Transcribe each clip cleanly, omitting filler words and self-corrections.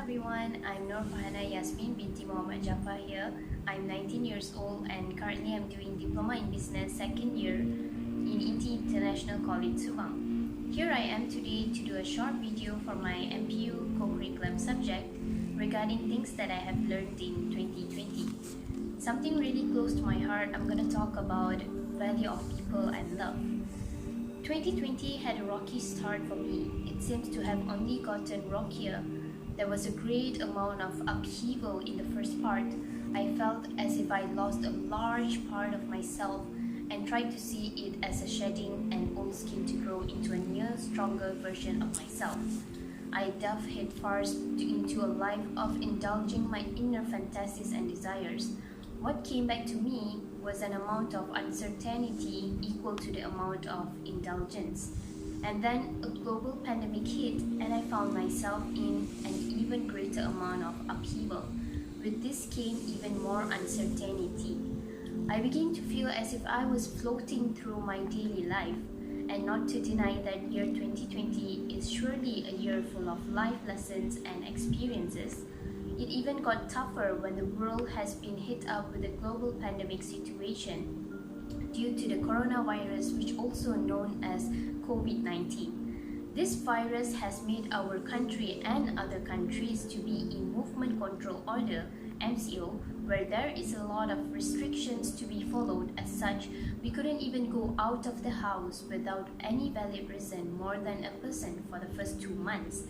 everyone, I'm Nur Fahana Yasmin binti Muhammad Jafar here. I'm 19 years old and currently I'm doing Diploma in Business second year in INTI International College Subang. Here I am today to do a short video for my MPU co-curriculum subject regarding things that I have learned in 2020. Something really close to my heart, I'm going to talk about value of people and love. 2020 had a rocky start for me. It seems to have only gotten rockier. There was a great amount of upheaval in the first part. I felt as if I lost a large part of myself and tried to see it as a shedding an old skin to grow into a new, stronger version of myself. I dove headfirst into a life of indulging my inner fantasies and desires. What came back to me was an amount of uncertainty equal to the amount of indulgence. And then a global pandemic hit and I found myself in an even greater amount of upheaval. With this came even more uncertainty. I began to feel as if I was floating through my daily life. And not to deny that year 2020 is surely a year full of life lessons and experiences. It even got tougher when the world has been hit up with a global pandemic situation due to the coronavirus, which also known as COVID-19. This virus has made our country and other countries to be in movement control order (MCO), where there is a lot of restrictions to be followed. As such, we couldn't even go out of the house without any valid reason more than a person for the first 2 months.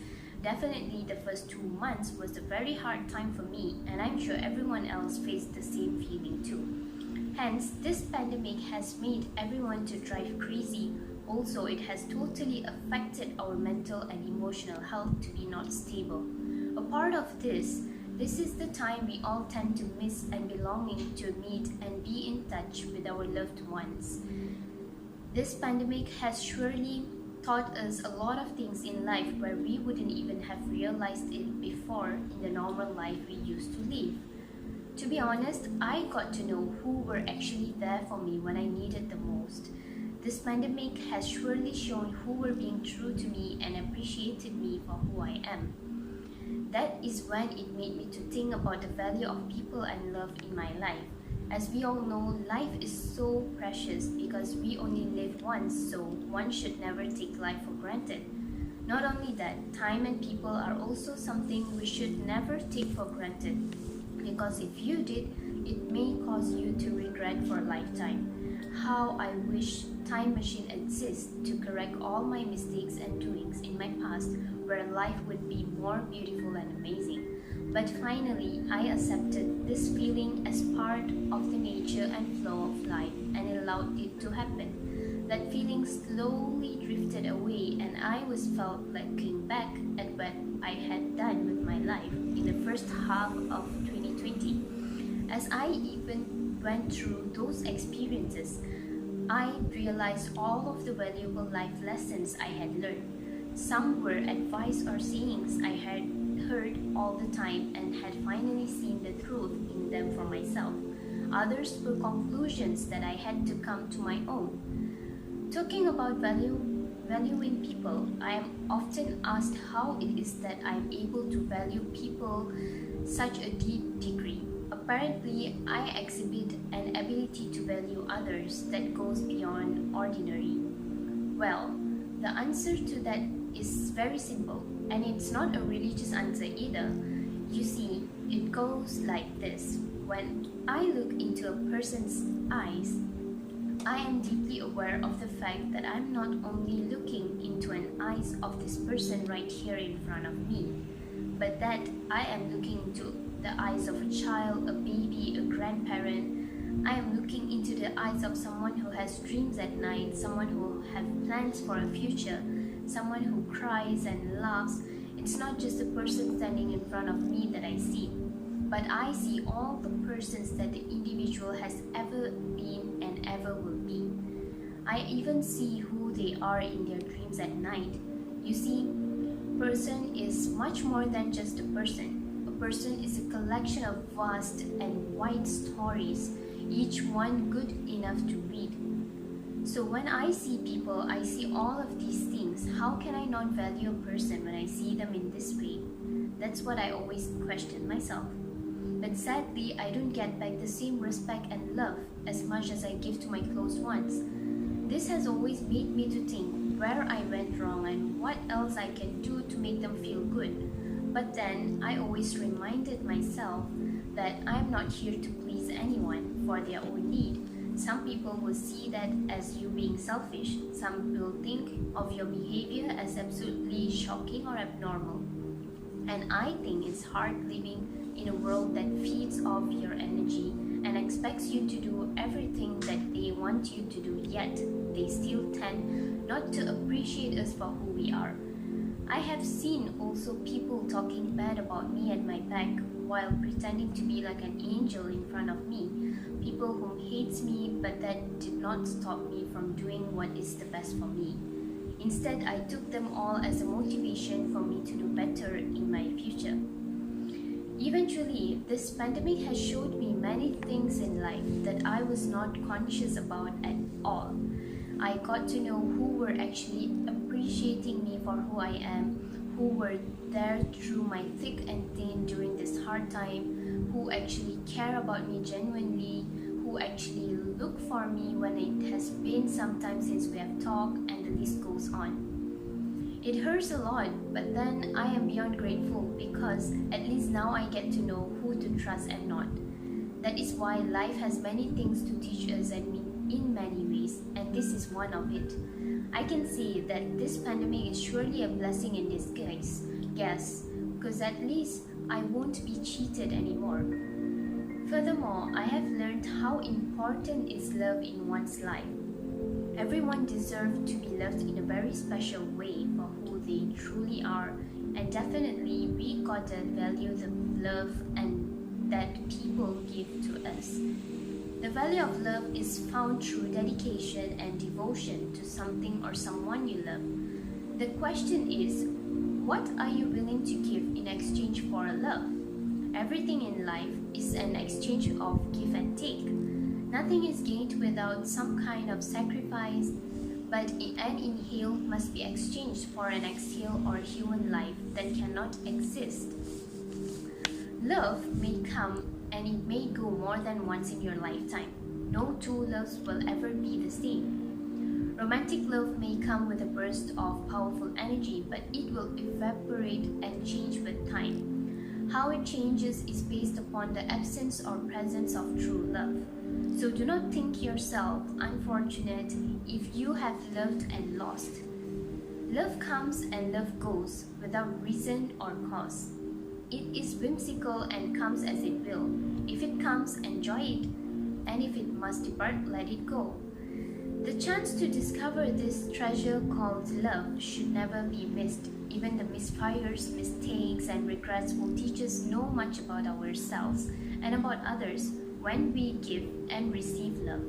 Definitely the first 2 months was a very hard time for me, and I'm sure everyone else faced the same feeling too. Hence, this pandemic has made everyone to drive crazy. Also, it has totally affected our mental and emotional health to be not stable. A part of this is the time we all tend to miss and be longing to meet and be in touch with our loved ones. This pandemic has surely taught us a lot of things in life where we wouldn't even have realized it before in the normal life we used to live. To be honest, I got to know who were actually there for me when I needed the most. This pandemic has surely shown who were being true to me and appreciated me for who I am. That is when it made me to think about the value of people and love in my life. As we all know, life is so precious because we only live once, so one should never take life for granted. Not only that, time and people are also something we should never take for granted, because if you did, it may cause you to regret for a lifetime. How I wish time machine exists to correct all my mistakes and doings in my past, where life would be more beautiful and amazing. But finally, I accepted this feeling as part of the nature and flow of life and allowed it to happen. That feeling slowly drifted away and I was felt looking back at what I had done with my life in the first half of 2020. As I even went through those experiences, I realized all of the valuable life lessons I had learned. Some were advice or sayings I had heard all the time and had finally seen the truth in them for myself. Others were conclusions that I had to come to my own. Talking about valuing people, I am often asked how it is that I am able to value people such a deep degree. Apparently, I exhibit an ability to value others that goes beyond ordinary. Well, the answer to that is very simple, and it's not a religious answer either. You see, it goes like this. When I look into a person's eyes, I am deeply aware of the fact that I'm not only looking into an eyes of this person right here in front of me, but that I am looking into the eyes of a child, a baby, a grandparent. I am looking into the eyes of someone who has dreams at night, someone who has plans for a future, someone who cries and laughs. It's not just the person standing in front of me that I see, but I see all the persons that the individual has ever been and ever will be. I even see who they are in their dreams at night. You see, person is much more than just a person. A person is a collection of vast and wide stories, each one good enough to read. So when I see people, I see all of these things. How can I not value a person when I see them in this way? That's what I always question myself. But sadly, I don't get back the same respect and love as much as I give to my close ones. This has always made me to think where I went wrong and what else I can do to make them feel good. But then I always reminded myself that I am not here to please anyone for their own need. Some people will see that as you being selfish. Some will think of your behavior as absolutely shocking or abnormal. And I think it's hard living in a world that feeds off your energy and expects you to do everything that they want you to do, yet they still tend not to appreciate us for who we are. I have seen also people talking bad about me at my back while pretending to be like an angel in front of me. People who hates me, but that did not stop me from doing what is the best for me. Instead, I took them all as a motivation for me to do better in my future. Eventually, this pandemic has showed me many things in life that I was not conscious about at all. I got to know who were actually appreciating me for who I am, who were there through my thick and thin during this hard time, who actually care about me genuinely, who actually look for me when it has been some time since we have talked, and the list goes on. It hurts a lot, but then I am beyond grateful because at least now I get to know who to trust and not. That is why life has many things to teach us and me in many ways, and this is one of it. I can say that this pandemic is surely a blessing in disguise, yes, because at least I won't be cheated anymore. Furthermore, I have learned how important is love in one's life. Everyone deserves to be loved in a very special way for who they truly are, and definitely we gotta value the love and that people give to us. The value of love is found through dedication and devotion to something or someone you love. The question is, what are you willing to give in exchange for love? Everything in life is an exchange of give and take. Nothing is gained without some kind of sacrifice, but an inhale must be exchanged for an exhale or human life that cannot exist. Love may come and it may go more than once in your lifetime. No two loves will ever be the same. Romantic love may come with a burst of powerful energy, but it will evaporate and change with time. How it changes is based upon the absence or presence of true love. So do not think yourself unfortunate if you have loved and lost. Love comes and love goes without reason or cause. It is whimsical and comes as it will. If it comes, enjoy it, and if it must depart, let it go. The chance to discover this treasure called love should never be missed. Even the misfires, mistakes, and regrets will teach us so much about ourselves and about others when we give and receive love.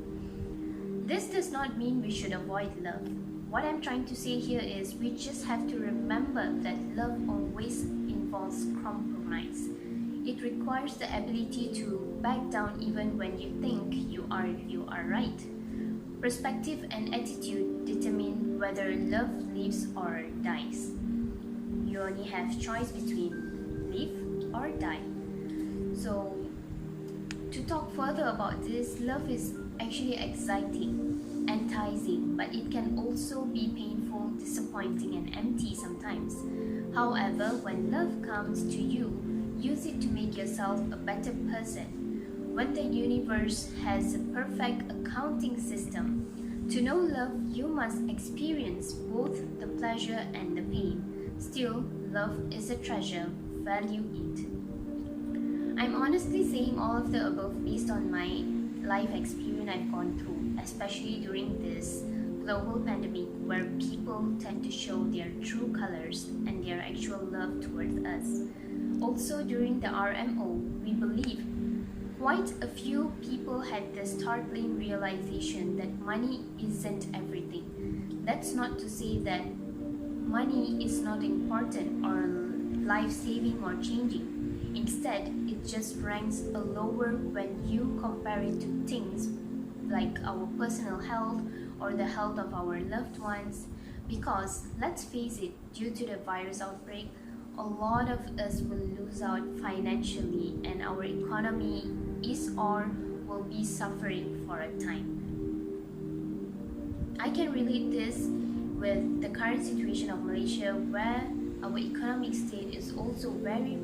This does not mean we should avoid love. What I'm trying to say here is we just have to remember that love always involves compromise. It requires the ability to back down even when you think you are right. Perspective and attitude determine whether love lives or dies. You only have choice between live or die. So to talk further about this, love is actually exciting, enticing, but it can also be painful, disappointing, and empty sometimes. However, when love comes to you, use it to make yourself a better person. When the universe has a perfect accounting system, to know love, you must experience both the pleasure and the pain. Still, love is a treasure. Value it. I'm honestly saying all of the above based on my life experience I've gone through, especially during this global pandemic where people tend to show their true colors and their actual love towards us. Also during the RMO, we believe quite a few people had the startling realization that money isn't everything. That's not to say that money is not important or life-saving or changing. Instead, it just ranks a lower when you compare it to things like our personal health or the health of our loved ones. Because, let's face it, due to the virus outbreak, a lot of us will lose out financially and our economy is or will be suffering for a time. I can relate this with the current situation of Malaysia, where our economic state is also very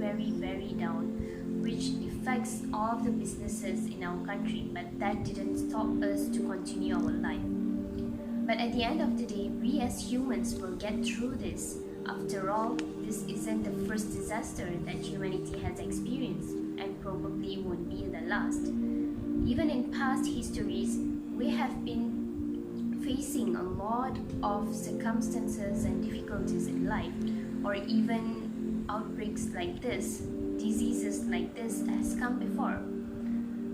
down, which affects all of the businesses in our country, but that didn't stop us to continue our life. But at the end of the day, we as humans will get through this. After all, this isn't the first disaster that humanity has experienced, and probably won't be the last. Even in past histories, we have been facing a lot of circumstances and difficulties in life, or even outbreaks like this, diseases like this has come before.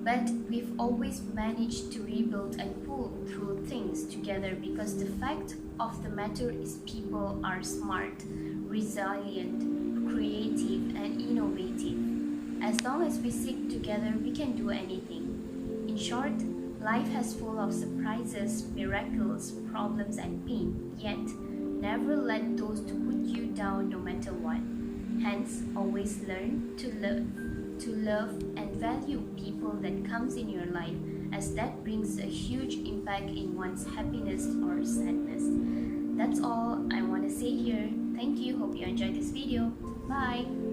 But we've always managed to rebuild and pull through things together, because the fact of the matter is people are smart, resilient, creative and innovative. As long as we stick together, we can do anything. In short, life has full of surprises, miracles, problems and pain, yet never let those to put you down no matter what. Hence, always learn to love and value people that comes in your life, as that brings a huge impact in one's happiness or sadness. That's all I want to say here. Thank you. Hope you enjoyed this video. Bye.